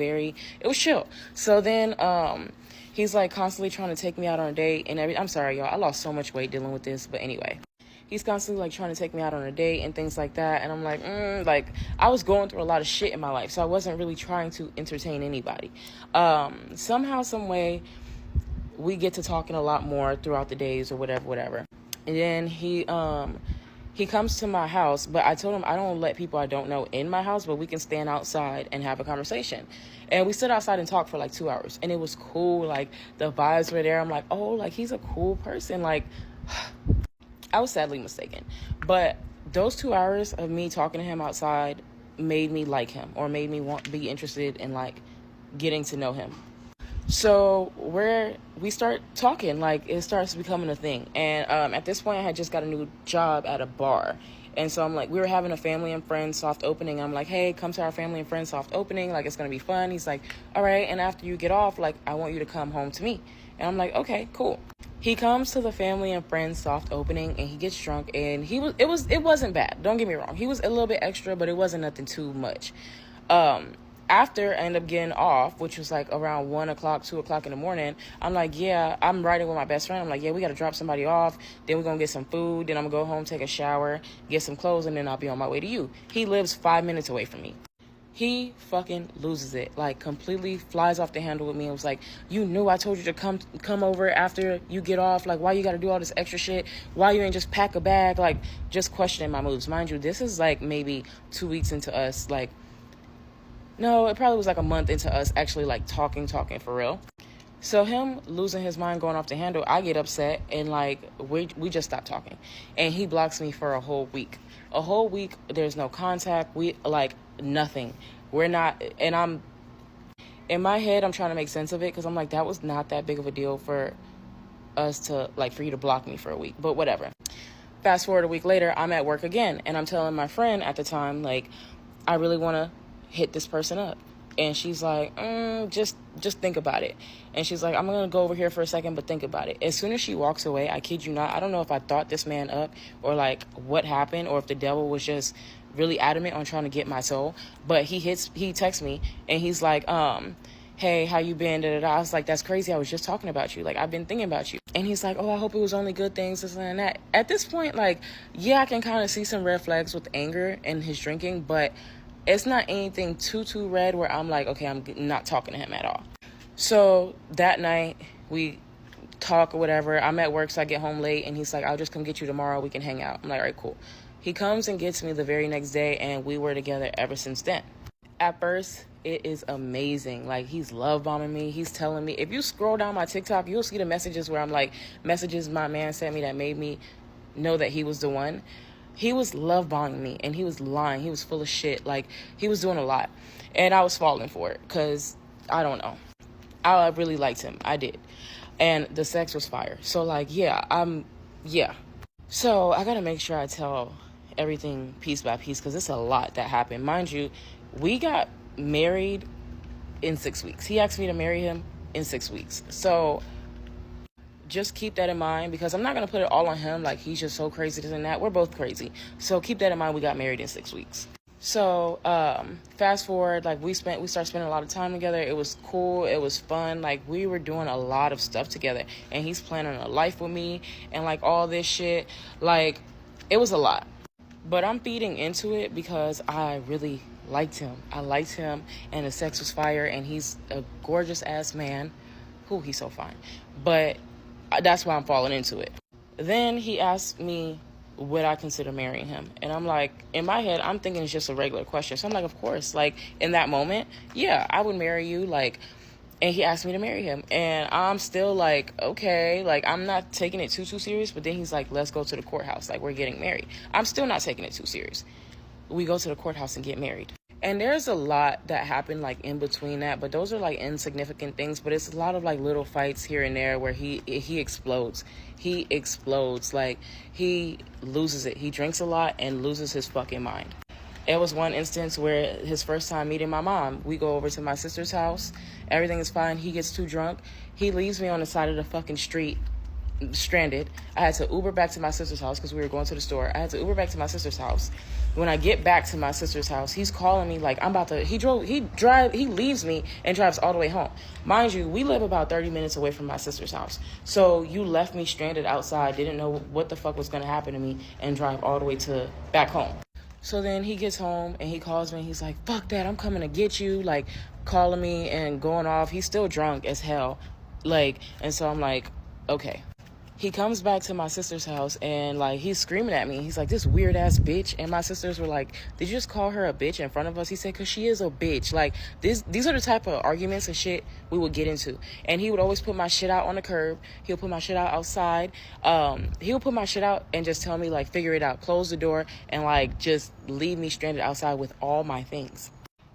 chill. So then, he's like constantly trying to take me out on a date and I'm sorry, y'all. I lost so much weight dealing with this. But anyway, he's constantly like trying to take me out on a date and things like that. And I'm like, like, I was going through a lot of shit in my life. So I wasn't really trying to entertain anybody. Somehow, some way, we get to talking a lot more throughout the days or whatever. And then he comes to my house, but I told him I don't let people I don't know in my house, but we can stand outside and have a conversation. And we stood outside and talked for like 2 hours. And it was cool. Like, the vibes were there. I'm like, oh, like, he's a cool person. Like, I was sadly mistaken. But those 2 hours of me talking to him outside made me like him or made me be interested in, like, getting to know him. So we start talking, like, it starts becoming a thing. And at this point, I had just got a new job at a bar. And so I'm like, we were having a family and friends soft opening. I'm like, hey, come to our family and friends soft opening. Like, it's going to be fun. He's like, all right. And after you get off, like, I want you to come home to me. And I'm like, okay, cool. He comes to the family and friends soft opening and he gets drunk and it wasn't bad. Don't get me wrong. He was a little bit extra, but it wasn't nothing too much. After I end up getting off, which was like around 1 o'clock, 2 o'clock in the morning, I'm like, yeah, I'm riding with my best friend. I'm like, yeah, we got to drop somebody off. Then we're going to get some food. Then I'm going to go home, take a shower, get some clothes, and then I'll be on my way to you. He lives 5 minutes away from me. He fucking loses it, like completely flies off the handle with me. It was like, you knew I told you to come over after you get off. Like, why you got to do all this extra shit? Why you ain't just pack a bag? Like, just questioning my moves. Mind you, this is like maybe 2 weeks into us, like, no, it probably was like a month into us actually like talking for real. So him losing his mind, going off the handle, I get upset and like we just stopped talking. And he blocks me for a whole week. A whole week, there's no contact. We like nothing. We're not, and I'm in my head, I'm trying to make sense of it because I'm like, that was not that big of a deal for us to like for you to block me for a week, but whatever. Fast forward a week later, I'm at work again and I'm telling my friend at the time, like, I really want to hit this person up. And she's like, just think about it. And she's like, I'm gonna go over here for a second, but think about it. As soon as she walks away, I kid you not, I don't know if I thought this man up or like what happened or if the devil was just really adamant on trying to get my soul. But he texts me and he's like, hey, how you been? I was like, that's crazy. I was just talking about you. Like, I've been thinking about you. And he's like, oh, I hope it was only good things, this and that. At this point, like, yeah, I can kind of see some red flags with anger and his drinking, but it's not anything too red where I'm like, okay, I'm not talking to him at all. So that night we talk or whatever. I'm at work, so I get home late and he's like, I'll just come get you tomorrow. We can hang out. I'm like, all right, cool. He comes and gets me the very next day and we were together ever since then. At first, it is amazing. Like, he's love bombing me. He's telling me, if you scroll down my TikTok, you'll see the messages where I'm like, messages my man sent me that made me know that he was the one. He was love bombing me and he was lying. He was full of shit. Like, he was doing a lot. And I was falling for it because, I don't know. I really liked him. I did. And the sex was fire. So, like, yeah. So, I got to make sure I tell everything piece by piece because it's a lot that happened. Mind you, we got married in 6 weeks. He asked me to marry him in 6 weeks. So just keep that in mind because I'm not going to put it all on him. Like, he's just so crazy, this and that. We're both crazy. So keep that in mind. We got married in 6 weeks. So fast forward, like, we started spending a lot of time together. It was cool. It was fun. Like, we were doing a lot of stuff together. And he's planning a life with me and, like, all this shit. Like, it was a lot. But I'm feeding into it because I really liked him. I liked him and the sex was fire and he's a gorgeous ass man. Ooh, he's so fine. But that's why I'm falling into it. Then he asked me, would I consider marrying him? And I'm like, in my head, I'm thinking it's just a regular question. So I'm like, of course. Like, in that moment, yeah, I would marry you. Like, and he asked me to marry him. And I'm still like, okay. Like, I'm not taking it too serious. But then he's like, let's go to the courthouse. Like, we're getting married. I'm still not taking it too serious. We go to the courthouse and get married. And there's a lot that happened like in between that, but those are like insignificant things. But it's a lot of like little fights here and there where he explodes. He explodes. Like, he loses it. He drinks a lot and loses his fucking mind. It was one instance where his first time meeting my mom, we go over to my sister's house. Everything is fine. He gets too drunk. He leaves me on the side of the fucking street, stranded. I had to Uber back to my sister's house because we were going to the store. I had to Uber back to my sister's house. When I get back to my sister's house, he's calling me like he leaves me and drives all the way home. Mind you, we live about 30 minutes away from my sister's house. So you left me stranded outside, didn't know what the fuck was going to happen to me, and drive all the way back home. So then he gets home and he calls me and he's like, fuck that, I'm coming to get you, like calling me and going off. He's still drunk as hell. Like, and so I'm like, okay. He comes back to my sister's house and like he's screaming at me. He's like, this weird ass bitch. And my sisters were like, did you just call her a bitch in front of us? He said, cause she is a bitch. Like, these are the type of arguments and shit we would get into. And he would always put my shit out on the curb. He'll put my shit out outside. He'll put my shit out and just tell me like, figure it out, close the door, and like just leave me stranded outside with all my things.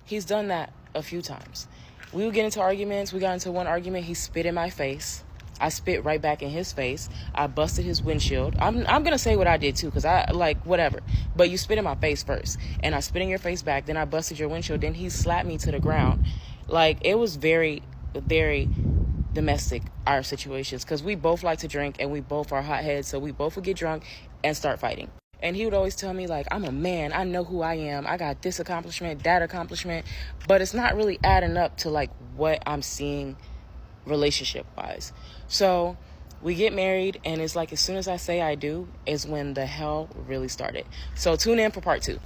He's done that a few times. We would get into arguments. We got into one argument. He spit in my face. I spit right back in his face. I busted his windshield. I'm gonna say what I did too, cause I like whatever. But you spit in my face first, and I spit in your face back. Then I busted your windshield. Then he slapped me to the ground. Like, it was very, very domestic, our situations, cause we both like to drink and we both are hotheads. So we both would get drunk and start fighting. And he would always tell me like, I'm a man. I know who I am. I got this accomplishment, that accomplishment, but it's not really adding up to like what I'm seeing relationship wise. So we get married, and it's like as soon as I say I do is when the hell really started. So tune in for part 2.